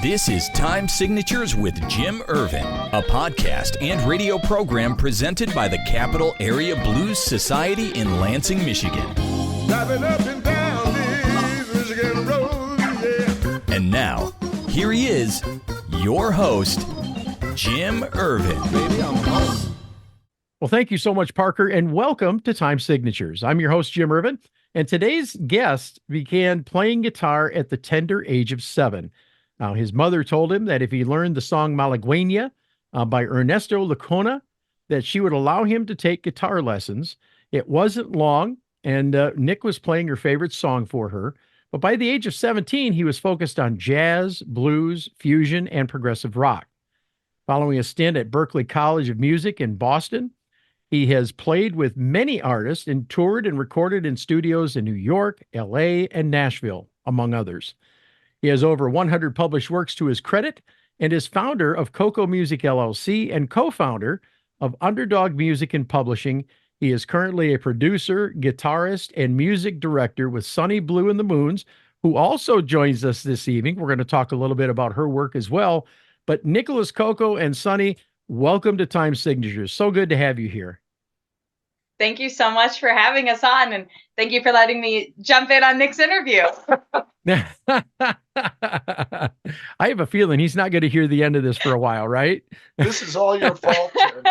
This is Time Signatures with Jim Ervin, a podcast and radio program presented by the Capital Area Blues Society in Lansing, Michigan. Driving up and down these Michigan roads, yeah. And now, here he is, your host, Jim Ervin. Baby, I'm home. Well, thank you so much, Parker, and welcome to Time Signatures. I'm your host, Jim Ervin, and today's guest began playing guitar at the tender age of 7. Now, his mother told him that if he learned the song Malagueña by Ernesto Lacona, that she would allow him to take guitar lessons. It wasn't long, and Nic was playing her favorite song for her. But by the age of 17, he was focused on jazz, blues, fusion, and progressive rock. Following a stint at Berklee College of Music in Boston, he has played with many artists and toured and recorded in studios in New York, LA, and Nashville, among others. He has over 100 published works to his credit and is founder of Cocco Music LLC and co-founder of Underdog Music and Publishing. He is currently a producer, guitarist, and music director with Sonny Bleau and the Moons, who also joins us this evening. We're going to talk a little bit about her work as well. But Nic Cocco and Sonny, welcome to Time Signatures. So good to have you here. Thank you so much for having us on, and thank you for letting me jump in on Nic's interview. I have a feeling he's not going to hear the end of this for a while, right? This is all your fault, Jim.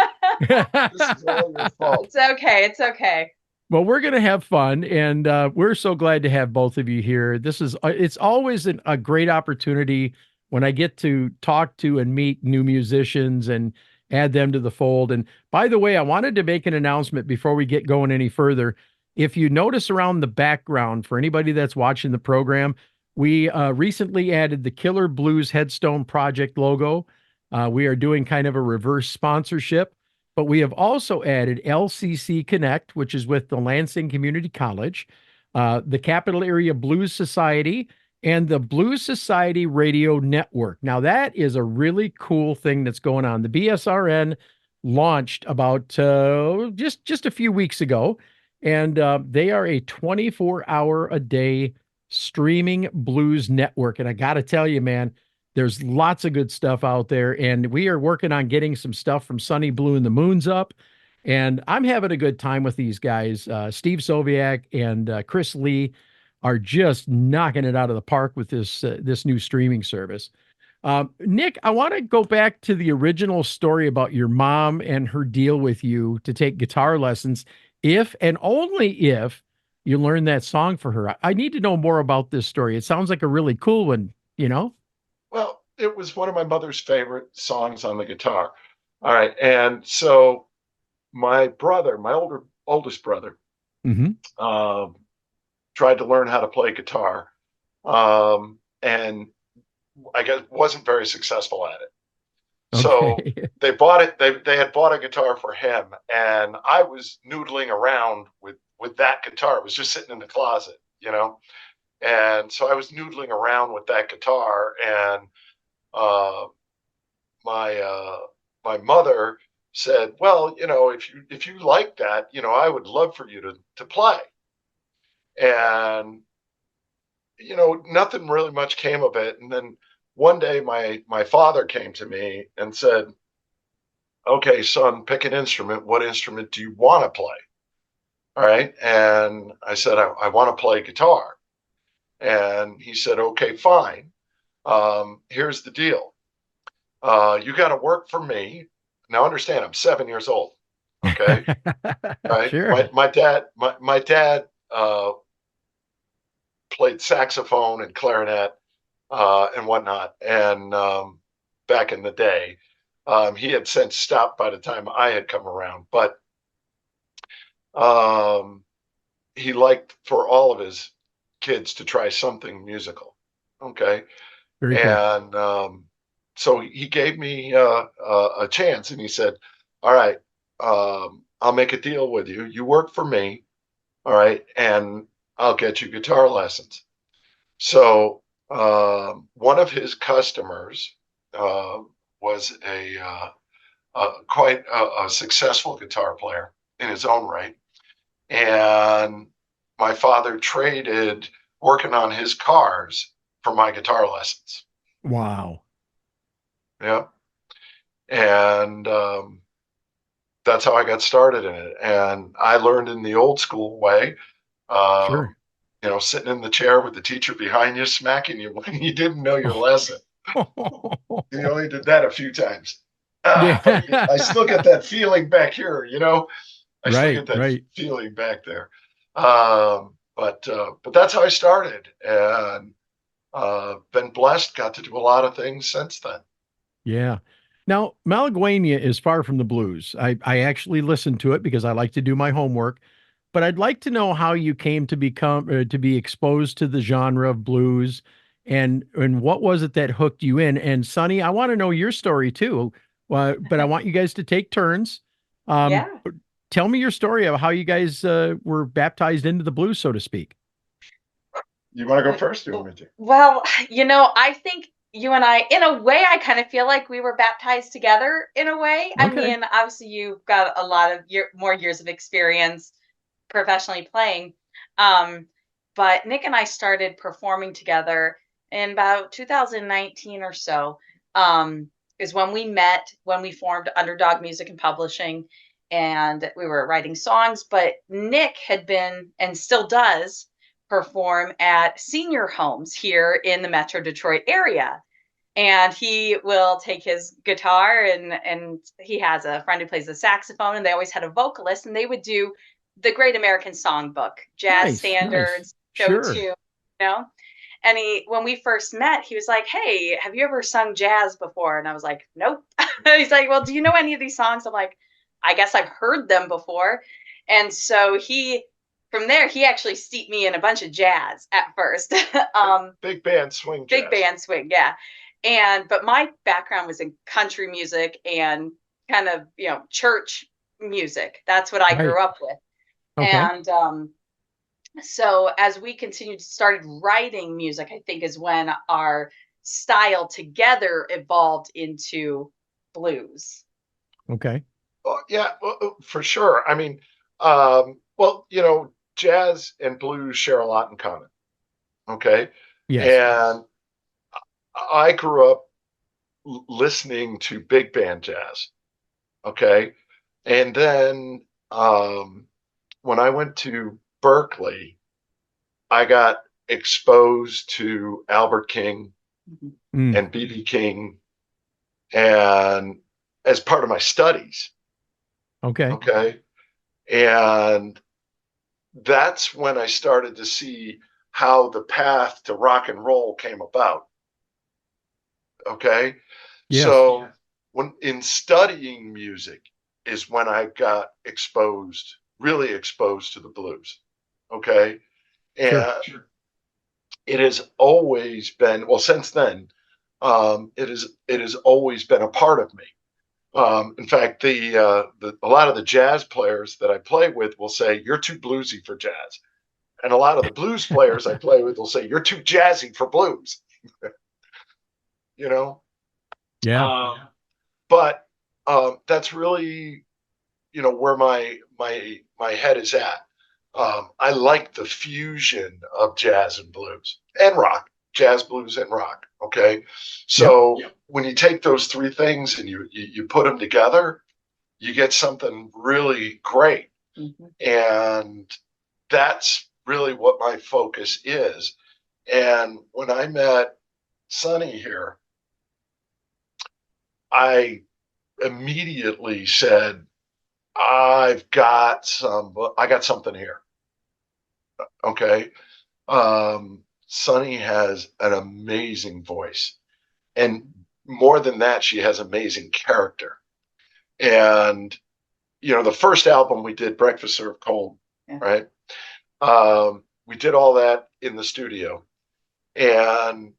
This is all your fault. It's okay. It's okay. Well, we're going to have fun, and we're so glad to have both of you here. It's always a great opportunity when I get to talk to and meet new musicians and add them to the fold. And by the way, I wanted to make an announcement before we get going any further. If you notice around the background, for anybody that's watching the program, we recently added the Killer Blues Headstone Project logo. We are doing kind of a reverse sponsorship, but we have also added LCC Connect, which is with the Lansing Community College, the Capital Area Blues Society, and the Blues Society Radio Network. Now, that is a really cool thing that's going on. The BSRN launched about just a few weeks ago, and they are a 24-hour-a-day streaming blues network. And I got to tell you, man, there's lots of good stuff out there, and we are working on getting some stuff from Sonny Bleau and the Moons up, and I'm having a good time with these guys. Steve Soviak and Chris Lee are just knocking it out of the park with this new streaming service. Nic, I want to go back to the original story about your mom and her deal with you to take guitar lessons, if and only if you learn that song for her. I need to know more about this story. It sounds like a really cool one, you know? Well, it was one of my mother's favorite songs on the guitar. All right. And so my brother, my oldest brother, tried to learn how to play guitar. And I guess wasn't very successful at it. Okay. So they bought it. They had bought a guitar for him, and I was noodling around with that guitar. It was just sitting in the closet, you know. And so I was noodling around with that guitar, and my mother said, "Well, you know, if you like that, you know, I would love for you to play." And you know, nothing really much came of it. And then one day my father came to me and said, "Okay, son, pick an instrument. What instrument do you want to play?" All right. And I said, I want to play guitar. And he said, "Okay, fine. Here's the deal. You got to work for me." Now, understand, I'm 7 years old. Okay. Right. Sure. My dad played saxophone and clarinet and whatnot. And back in the day, he had since stopped by the time I had come around. But he liked for all of his kids to try something musical. Okay. Very cool. And so he gave me a chance, and he said, "All right, I'll make a deal with you. You work for me. All right. And I'll get you guitar lessons." So one of his customers was quite a successful guitar player in his own right. And my father traded working on his cars for my guitar lessons. Wow. Yeah. And that's how I got started in it. And I learned in the old school way, Sure. sitting in the chair with the teacher behind you, smacking you when you didn't know your lesson. You only did that a few times. But I Yeah. still get that feeling back here, I still Right, get that right. feeling back there. But that's how I started, and been blessed, got to do a lot of things since then. Yeah. Now, Malaguena is far from the blues. I actually listen to it because I like to do my homework, but I'd like to know how you came to to be exposed to the genre of blues, and what was it that hooked you in? And Sonny, I want to know your story too. But I want you guys to take turns. Um, Yeah. Tell me your story of how you guys were baptized into the blues, so to speak. You want to go first? Or you want me to? Well, I think you and I, in a way, I kind of feel like we were baptized together in a way. I Okay. mean, obviously, you've got a lot of more years of experience professionally playing. Um, but Nick and I started performing together in about 2019 or so. Is when we met, when we formed Underdog Music and Publishing, and we were writing songs. But Nick had been and still does perform at senior homes here in the Metro Detroit area. And he will take his guitar, and he has a friend who plays the saxophone, and they always had a vocalist, and they would do the Great American Songbook, jazz Nice, nice. standards, show tune, Sure. And when we first met, he was like, "Hey, have you ever sung jazz before?" And I was like, "Nope." He's like, "Well, do you know any of these songs?" I'm like, "I guess I've heard them before." And so from there, he actually steeped me in a bunch of jazz at first. Big band swing jazz. Big band swing, yeah. But my background was in country music and kind of, church music. That's what I Right. grew up with. Okay. And so as we started writing music, I think is when our style together evolved into blues. Okay. Well, yeah, well, for sure. I mean, well, jazz and blues share a lot in common. Okay. Yes. And I grew up listening to big band jazz. Okay. And then when I went to Berkeley, I got exposed to Albert King Mm. and B.B. King, and as part of my studies. Okay. Okay. And that's when I started to see how the path to rock and roll came about. Okay. Yes. So when in studying music is when I got exposed, really exposed to the blues. Okay. Sure. And it has always been, well, since then, it has always been a part of me. In fact, a lot of the jazz players that I play with will say, "You're too bluesy for jazz." And a lot of the blues players I play with will say, "You're too jazzy for blues." you know. Yeah. But that's really, where my head is at. I like the fusion of jazz and blues and rock, jazz, blues, and rock. Okay, Yep. so when you take those three things and you put them together, you get something really great. Mm-hmm. And that's really what my focus is. And when I met Sonny here, I immediately said, I got something here. Okay. Sonny has an amazing voice. And more than that, she has amazing character. And, the first album we did, Breakfast Served Cold, Yeah. right? We did all that in the studio. And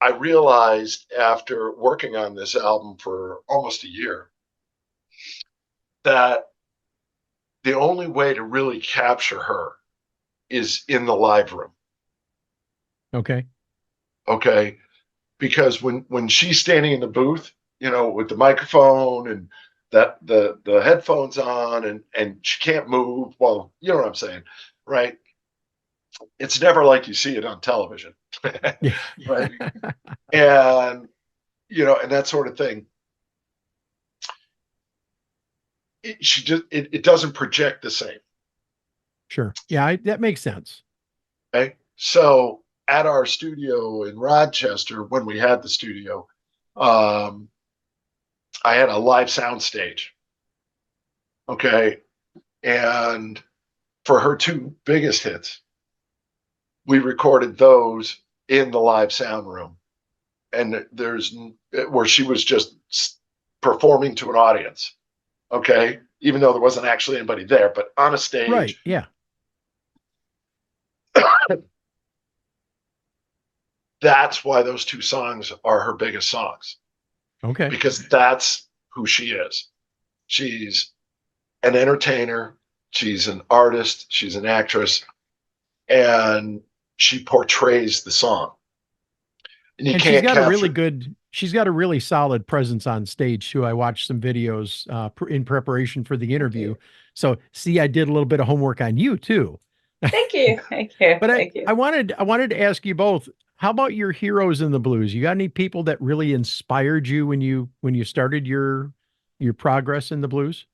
I realized after working on this album for almost a year that the only way to really capture her is in the live room. Okay. Okay. Because when she's standing in the booth, with the microphone and that the headphones on and she can't move, well, you know what I'm saying, right? it's never like you see it on television. Yeah. Right. And, and that sort of thing. It doesn't project the same. Sure. Yeah, that makes sense. Okay. So at our studio in Rochester, when we had the studio, I had a live sound stage. Okay. And for her two biggest hits, we recorded those in the live sound room. And there's where she was just performing to an audience. Okay. Even though there wasn't actually anybody there, but on a stage. Right. Yeah. That's why those two songs are her biggest songs. Okay. Because that's who she is. She's an entertainer. She's an artist. She's an actress. And she portrays the song. And you can't she's got a really solid presence on stage too. I watched some videos in preparation for the interview. So see, I did a little bit of homework on you too. Thank you. Thank you. But Thank you. I wanted to ask you both, how about your heroes in the blues? You got any people that really inspired you when you started your progress in the blues?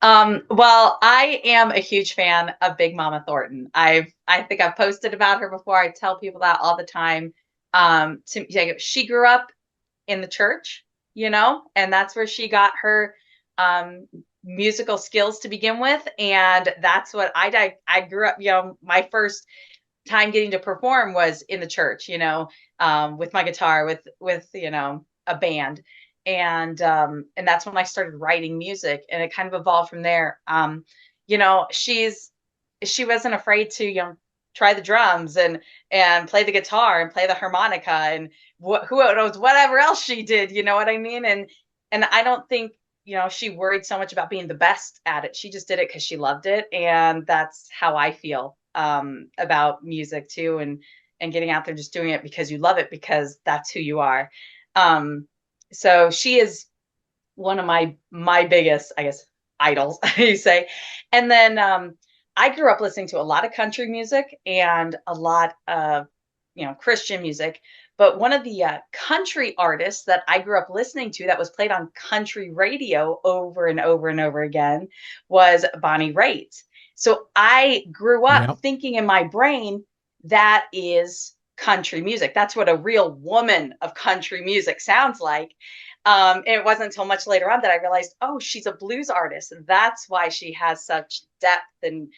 Well, I am a huge fan of Big Mama Thornton. I think I've posted about her before. I tell people that all the time. She grew up in the church, and that's where she got her musical skills to begin with. And that's what I grew up, my first time getting to perform was in the church, with my guitar, with a band. And that's when I started writing music, and it kind of evolved from there. She wasn't afraid to, try the drums and play the guitar and play the harmonica and who knows whatever else she did, you know what I mean? And I don't think, she worried so much about being the best at it. She just did it because she loved it. And that's how I feel about music too. And getting out there, just doing it because you love it, because that's who you are. So she is one of my biggest, I guess, idols, you say. And then I grew up listening to a lot of country music and a lot of, Christian music. But one of the country artists that I grew up listening to that was played on country radio over and over and over again was Bonnie Raitt. So I grew up thinking in my brain, that is country music. That's what a real woman of country music sounds like. And it wasn't until much later on that I realized, oh, she's a blues artist. And that's why she has such depth and,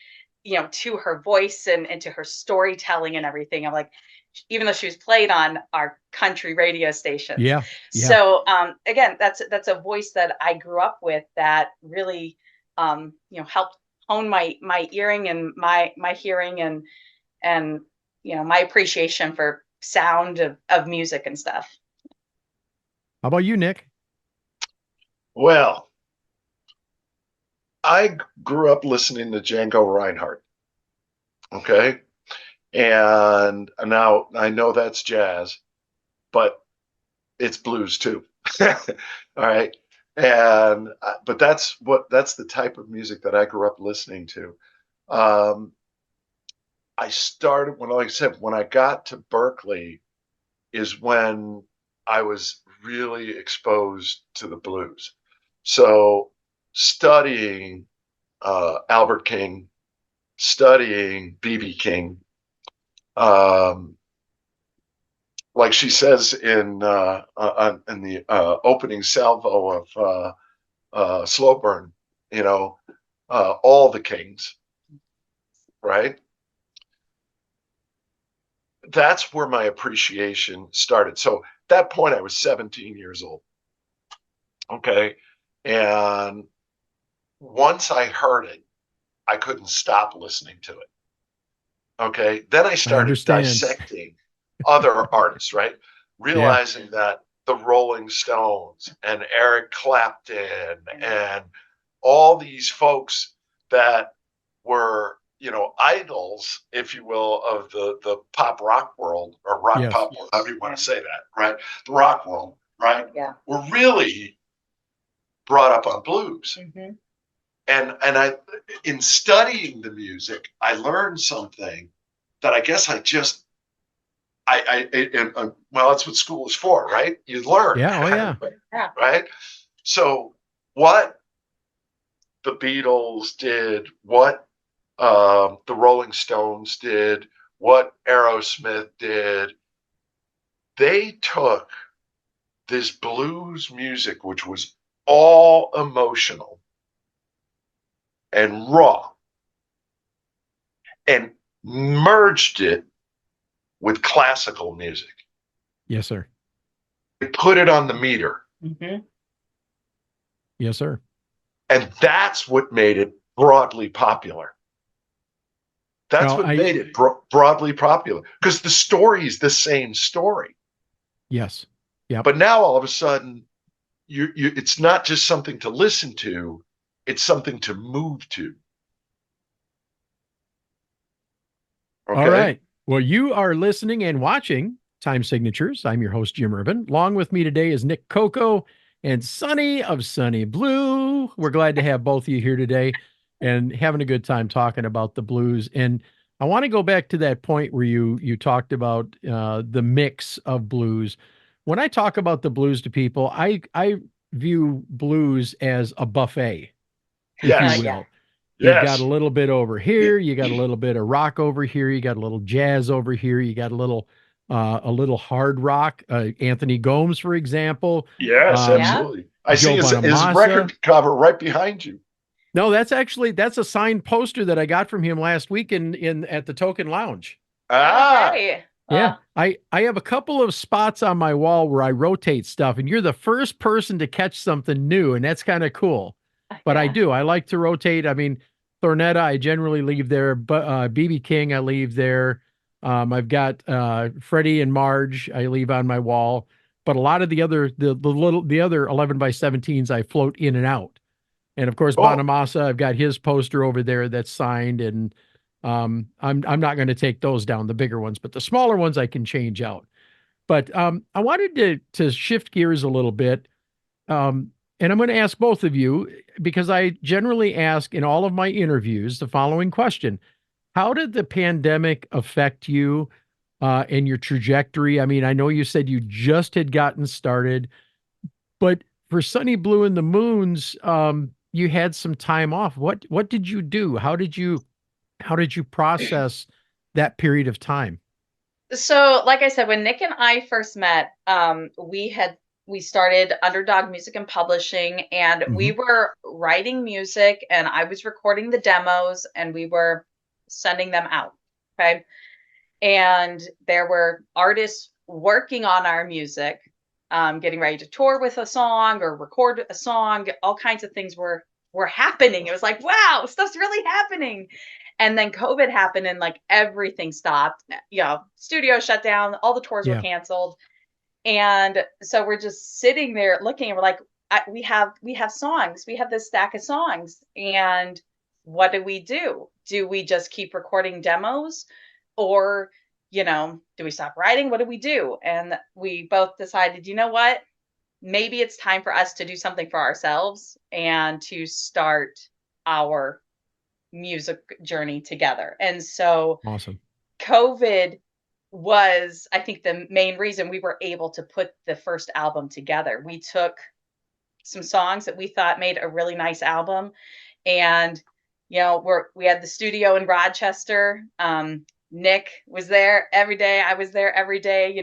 to her voice and to her storytelling and everything. I'm like, even though she was played on our country radio stations. Yeah. So again, that's a voice that I grew up with that really, helped hone my earring and my hearing and my appreciation for sound of music and stuff. How about you, Nic? Well, I grew up listening to Django Reinhardt. Okay. And now I know that's jazz, but it's blues too. All right. And, but that's the type of music that I grew up listening to. I started like I said, when I got to Berkeley is when I was really exposed to the blues. So studying Albert King, studying B.B. King, like she says in the opening salvo of Slow Burn, all the Kings, right? That's where my appreciation started. So at that point, I was 17 years old. Okay. And once I heard it, I couldn't stop listening to it. Okay. Then I started dissecting other artists, right? Realizing that the Rolling Stones and Eric Clapton and all these folks that were, idols, if you will, of the pop rock world or rock pop world, however you want to say that, right? The rock world, right? Yeah. Were really brought up on blues. Mm-hmm. And I, in studying the music, I learned something that I guess I just, well, that's what school is for, right? You learn. Yeah. Oh, yeah. Yeah. Right? So what the Beatles did, what the Rolling Stones did, what Aerosmith did, they took this blues music, which was all emotional and raw, and merged it with classical music. Yes, sir. They put it on the meter. Mm-hmm. Yes, sir. And that's what made it broadly popular. That's No, what made it broadly popular, because the story is the same story. Yes. Yeah. But now all of a sudden, it's not just something to listen to, it's something to move to. Okay? All right. Well, you are listening and watching Time Signatures. I'm your host, Jim Ervin. Along with me today is Nic Cocco and Sonny of Sonny Bleau. We're glad to have both of you here today and having a good time talking about the blues. And I want to go back to that point where you talked about the mix of blues. When I talk about the blues to people, I view blues as a buffet, if Yes. you will. Yeah. You've got Yes. a little bit over here, you got a little bit of rock over here, you got a little jazz over here, you got a little hard rock, Anthony Gomes, for example. Yes, Um, absolutely. I Joe see his Bonamassa. record cover right behind you. No, that's a signed poster that I got from him last week in at the Token Lounge. Ah, Okay. Yeah, I have a couple of spots on my wall where I rotate stuff, and you're the first person to catch something new, and that's kind of cool. But yeah. I like to rotate. I mean, Thornetta, I generally leave there, but BB King, I leave there. I've got Freddie and Marge, I leave on my wall. But a lot of the other the other 11 by 17s, I float in and out. And of course, cool. Bonamassa, I've got his poster over there that's signed, and I'm not going to take those down, the bigger ones, but the smaller ones I can change out. But I wanted to shift gears a little bit. And I'm going to ask both of you, because I generally ask in all of my interviews the following question: how did the pandemic affect you and your trajectory? I mean, I know you said you just had gotten started, but for Sonny Bleau and the Moons, you had some time off. What did you do? How did you process that period of time? So, like I said, when Nic and I first met, we started Underdog Music and Publishing, and we Mhm. were writing music, and I was recording the demos, and we were sending them out. Okay. And there were artists working on our music, getting ready to tour with a song or record a song. All kinds of things were happening. It was like, wow, stuff's really happening. And then COVID happened, and like everything stopped. You know, studio shut down, all the tours were Yeah. canceled. And so we're just sitting there looking, and we're like, we have songs. We have this stack of songs. And what do we do? Do we just keep recording demos, or, do we stop writing? What do we do? And we both decided, you know what? Maybe it's time for us to do something for ourselves and to start our music journey together. And so Awesome. COVID was, I think, the main reason we were able to put the first album together. We took some songs that we thought made a really nice album, and we had the studio in Rochester. Nic was there every day. I was there every day.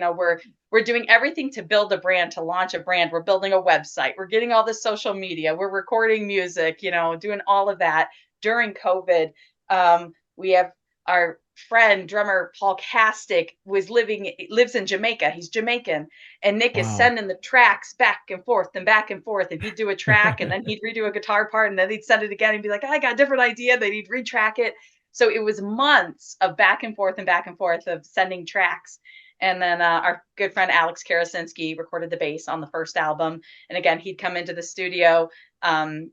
We're doing everything to build a brand, to launch a brand. We're building a website. We're getting all this social media. We're recording music, doing all of that during COVID. We have our friend, drummer Paul Castick, lives in Jamaica. He's Jamaican. And Nic is Wow. sending the tracks back and forth and back and forth. And he'd do a track, and then he'd redo a guitar part, and then he'd send it again and be like, I got a different idea. Then he'd retrack it. So it was months of back and forth of sending tracks. And then our good friend Alex Karasinski recorded the bass on the first album. And again, he'd come into the studio and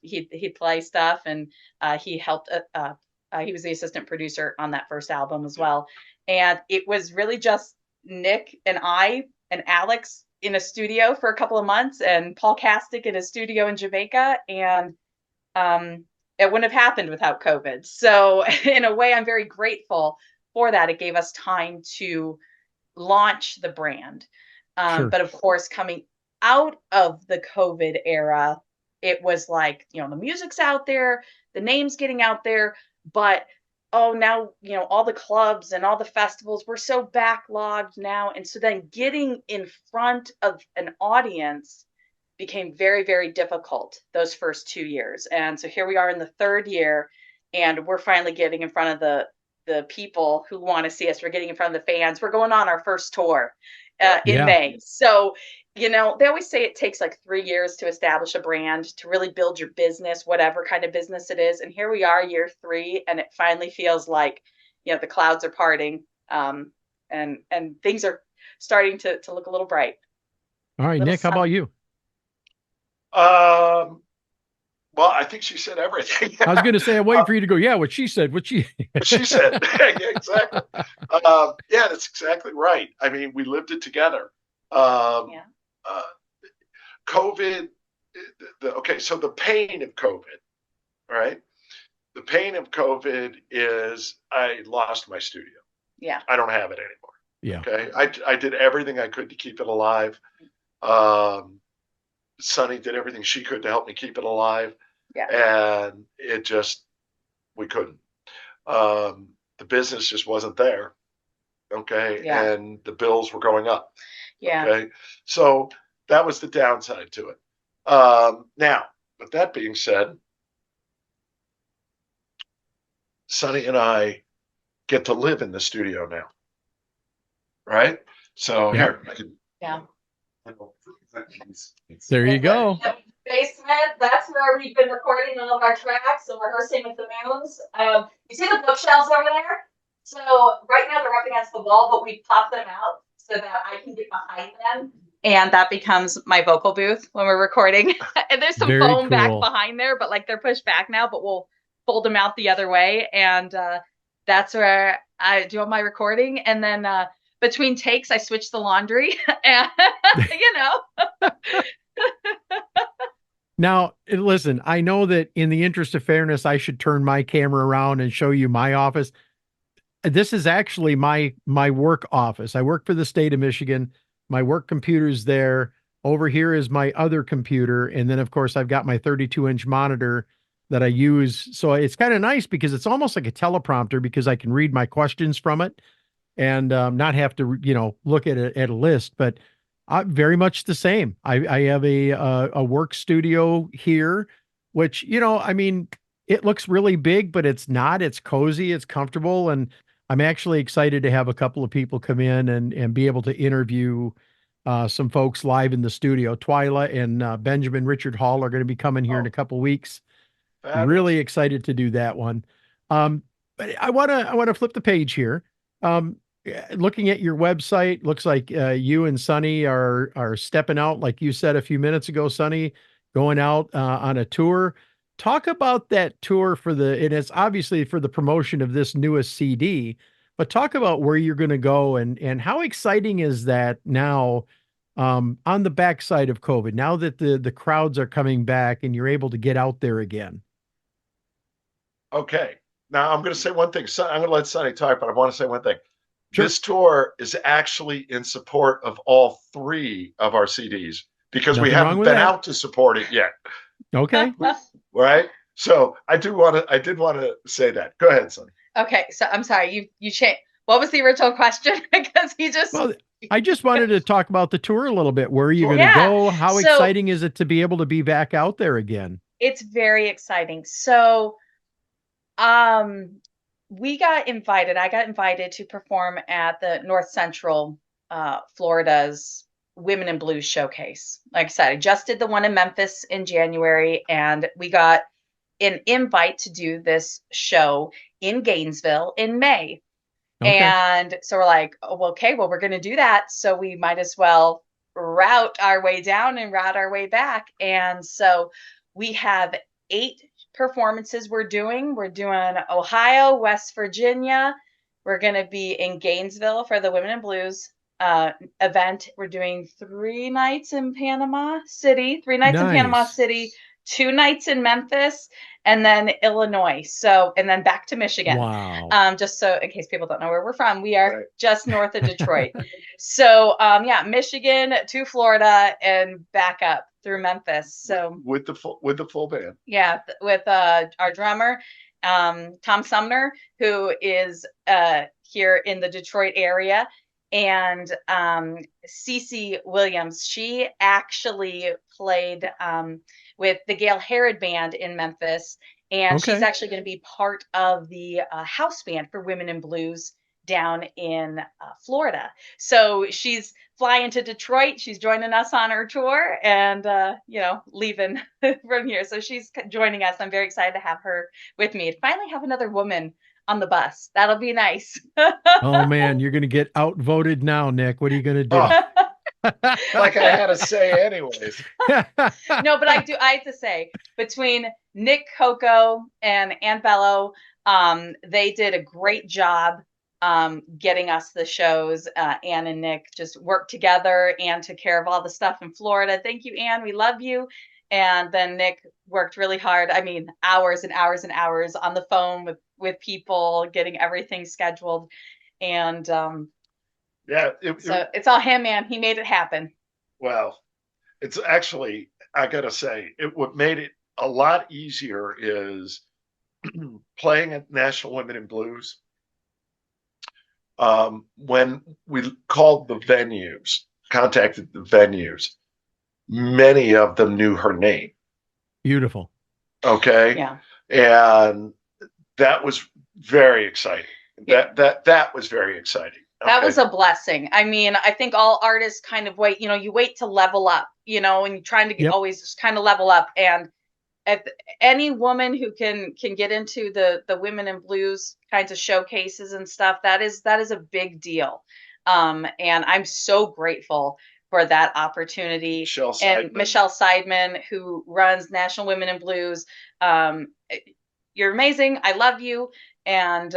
he'd play stuff. And he helped. He was the assistant producer on that first album as well. And it was really just Nic and I and Alex in a studio for a couple of months, and Paul Castick in a studio in Jamaica. And it wouldn't have happened without COVID. So in a way, I'm very grateful before that, it gave us time to launch the brand. Sure. But of course, coming out of the COVID era, it was like, the music's out there, the name's getting out there, but now, all the clubs and all the festivals, we're so backlogged now. And so then getting in front of an audience became very, very difficult those first 2 years. And so here we are in the third year, and we're finally getting in front of the people who want to see us. We're getting in front of the fans. We're going on our first tour in May. So, they always say it takes like 3 years to establish a brand, to really build your business, whatever kind of business it is. And here we are, year 3, and it finally feels like, the clouds are parting, and things are starting to look a little bright. All right, Nick, how about you? Well, I think she said everything. I was going to say, I'm waiting for you to go. Yeah, what she said. What she said. Yeah, exactly. Yeah, that's exactly right. I mean, we lived it together. COVID. So the pain of COVID, right? The pain of COVID is I lost my studio. Yeah. I don't have it anymore. Yeah. Okay. I did everything I could to keep it alive. Sunny did everything she could to help me keep it alive. Yeah. And we couldn't. The business just wasn't there. Okay. Yeah. And the bills were going up. Yeah. Okay. So that was the downside to it. Now, with that being said, Sunny and I get to live in the studio now. Right? So here, I can. Yeah. There you go. Basement, that's where we've been recording all of our tracks and rehearsing with the Moons. You see the bookshelves over there? So right now they're up against the wall, but we pop them out so that I can get behind them. And that becomes my vocal booth when we're recording. And there's some foam back behind there, but like they're pushed back now, but we'll fold them out the other way. And that's where I do all my recording. And then between takes, I switch the laundry and, Now, listen, I know that in the interest of fairness, I should turn my camera around and show you my office. This is actually my work office. I work for the state of Michigan. My work computer's there. Over here is my other computer. And then, of course, I've got my 32-inch monitor that I use. So it's kind of nice because it's almost like a teleprompter because I can read my questions from it and not have to, look at a list. But very much the same. I have a work studio here, which, it looks really big, but it's not. It's cozy. It's comfortable. And I'm actually excited to have a couple of people come in and be able to interview some folks live in the studio. Twyla and Benjamin Richard Hall are going to be coming here in a couple of weeks. I'm really excited to do that one. But I want to flip the page here. Looking at your website, looks like you and Sunny are stepping out, like you said a few minutes ago, Sunny, going out on a tour. Talk about that tour and it's obviously for the promotion of this newest CD, but talk about where you're going to go and how exciting is that now on the backside of COVID, now that the crowds are coming back and you're able to get out there again. Okay. Now I'm going to say one thing. I'm going to let Sunny talk, but I want to say one thing. Sure. This tour is actually in support of all 3 of our CDs because Nothing we haven't been out to support it yet. Okay. Right. So I did want to say that. Go ahead, Sunny. Okay. So I'm sorry. You changed. What was the original question? Because I just wanted to talk about the tour a little bit. Where are you going to go? How exciting is it to be able to be back out there again? It's very exciting. So, I got invited to perform at the North Central Florida's Women in Blues Showcase. Like I said, I just did the one in Memphis in January, and we got an invite to do this show in Gainesville in May. Okay. And so we're like, okay, well, we're going to do that. So we might as well route our way down and route our way back. And so we have 8 performances we're doing. We're doing Ohio, West Virginia. We're going to be in Gainesville for the Women in Blues event. We're doing 3 nights in Panama City, 3 nights in Panama City, 2 nights in Memphis, and then Illinois. So, and then back to Michigan. Wow. Just so in case people don't know where we're from, we are Right. just north of Detroit. So, yeah, Michigan to Florida and back up through Memphis. So with the full band. Yeah, with our drummer, Tom Sumner, who is here in the Detroit area, and Cece Williams. She actually played with the Gail Herod Band in Memphis, and she's Okay. actually going to be part of the house band for Women in Blues down in Florida. So she's flying to Detroit. She's joining us on our tour and, leaving from here. So she's joining us. I'm very excited to have her with me. Finally have another woman on the bus. That'll be nice. Oh man, you're going to get outvoted now, Nick. What are you going to do? Oh, like I had to say anyways. No, but I have to say, between Nic Cocco and Bello, they did a great job getting us the shows. Ann and Nick just worked together and took care of all the stuff in Florida. Thank you, Ann. We love you. And then Nick worked really hard. I mean, hours and hours and hours on the phone with people, getting everything scheduled. And Yeah. it's all him, man. He made it happen. Well, it's actually, I gotta say, what made it a lot easier is playing at National Women in Blues. When we contacted the venues, many of them knew her name. Beautiful. Okay. Yeah. And that was very exciting. Yeah. That was very exciting. That was a blessing. I mean, I think all artists kind of wait, you wait to level up, and you're trying to always just kind of level up. And any woman who can get into the Women in Blues kinds of showcases and stuff, that is a big deal. And I'm so grateful for that opportunity. Michelle Seidman, who runs National Women in Blues. You're amazing. I love you. And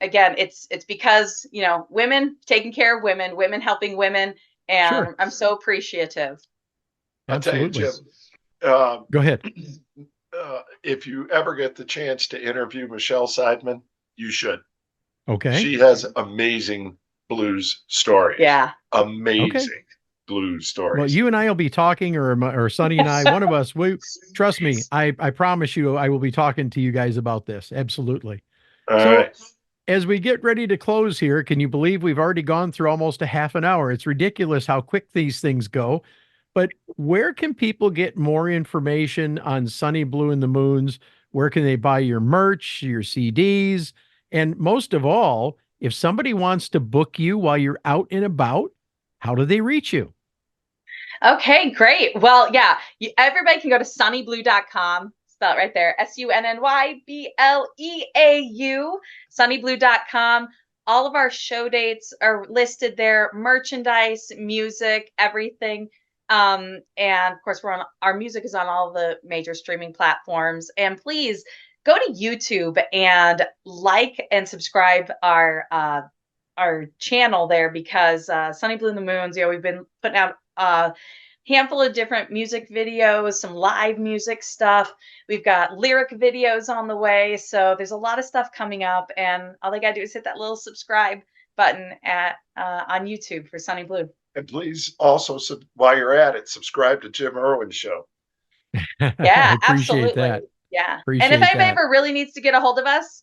again, it's because, women taking care of women helping women. And Sure. I'm so appreciative. Absolutely. I'll tell you, Jim, go ahead. If you ever get the chance to interview Michelle Seidman, you should. Okay. She has amazing blues stories. Yeah. Amazing blues stories. Well, you and I will be talking, or Sonny and I, one of us, trust me, I promise you, I will be talking to you guys about this. Absolutely. All right. As we get ready to close here, can you believe we've already gone through almost a half an hour? It's ridiculous how quick these things go. But where can people get more information on Sonny Blue and the Moons? Where can they buy your merch, your CDs? And most of all, if somebody wants to book you while you're out and about, how do they reach you? Okay, great. Well, yeah, everybody can go to sunnyblue.com. Spell it right there. SUNNYBLEAU, sunnyblue.com. All of our show dates are listed there, merchandise, music, everything. And of course, our music is on all the major streaming platforms. And please go to YouTube and like and subscribe our channel there, because Sonny Blue and the Moons, we've been putting out a handful of different music videos, some live music stuff. We've got lyric videos on the way. So there's a lot of stuff coming up, and all they got to do is hit that little subscribe button on YouTube for Sonny Blue. And please also, while you're at it, subscribe to Jim Ervin's show. Yeah, absolutely. That. Yeah. Appreciate and if anybody ever really needs to get a hold of us,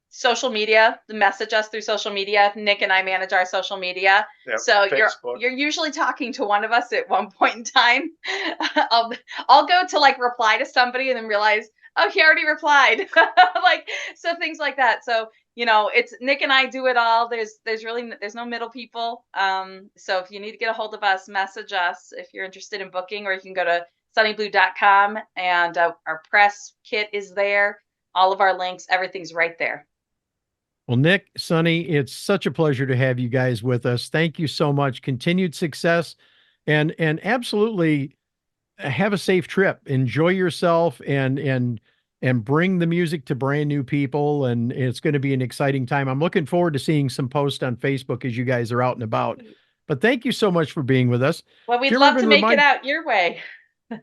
social media, message us through social media. Nick and I manage our social media. Yep, so Facebook. You're usually talking to one of us at one point in time. I'll go to reply to somebody and then realize, oh, he already replied. So things like that. So, it's Nick and I do it all. There's no middle people. So if you need to get a hold of us, message us if you're interested in booking, or you can go to sunnyblue.com, and our press kit is there. All of our links, everything's right there. Well, Nick, Sonny, it's such a pleasure to have you guys with us. Thank you so much. Continued success, and absolutely have a safe trip. Enjoy yourself, and bring the music to brand new people. And it's going to be an exciting time. I'm looking forward to seeing some posts on Facebook as you guys are out and about. But thank you so much for being with us. Well, we'd love to make it out your way.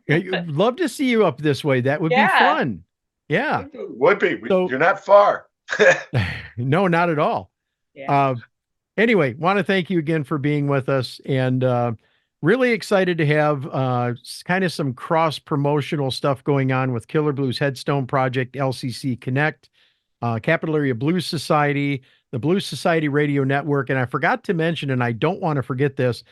I'd love to see you up this way. That would be Yeah. fun. Yeah. Would be. So- You're not far. No, not at all. Yeah. Anyway, want to thank you again for being with us, and really excited to have kind of some cross promotional stuff going on with Killer Blues Headstone Project, LCC Connect, Capital Area Blues Society, the Blues Society Radio Network. And I forgot to mention, and I don't want to forget this,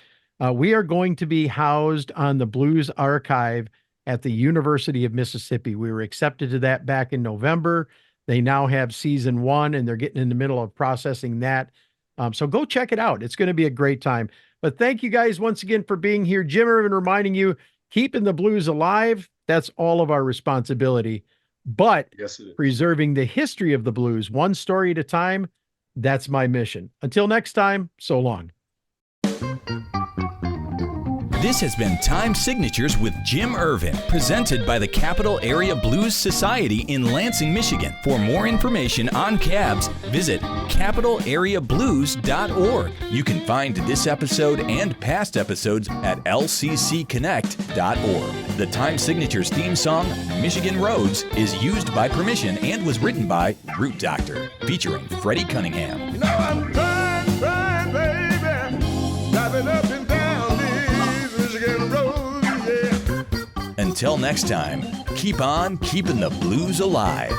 we are going to be housed on the Blues Archive at the University of Mississippi. We were accepted to that back in November. They now have season 1, and they're getting in the middle of processing that. So go check it out. It's going to be a great time. But thank you guys once again for being here. Jim Ervin reminding you, keeping the blues alive, that's all of our responsibility. But Yes, it is. preserving the history of the blues, one story at a time, that's my mission. Until next time, so long. This has been Time Signatures with Jim Ervin, presented by the Capital Area Blues Society in Lansing, Michigan. For more information on cabs, visit capitalareablues.org. You can find this episode and past episodes at lccconnect.org. The Time Signatures theme song, Michigan Roads, is used by permission and was written by Root Doctor, featuring Freddie Cunningham. You know I'm trying, baby, driving up and down these Michigan roads, yeah. Until next time, keep on keeping the blues alive.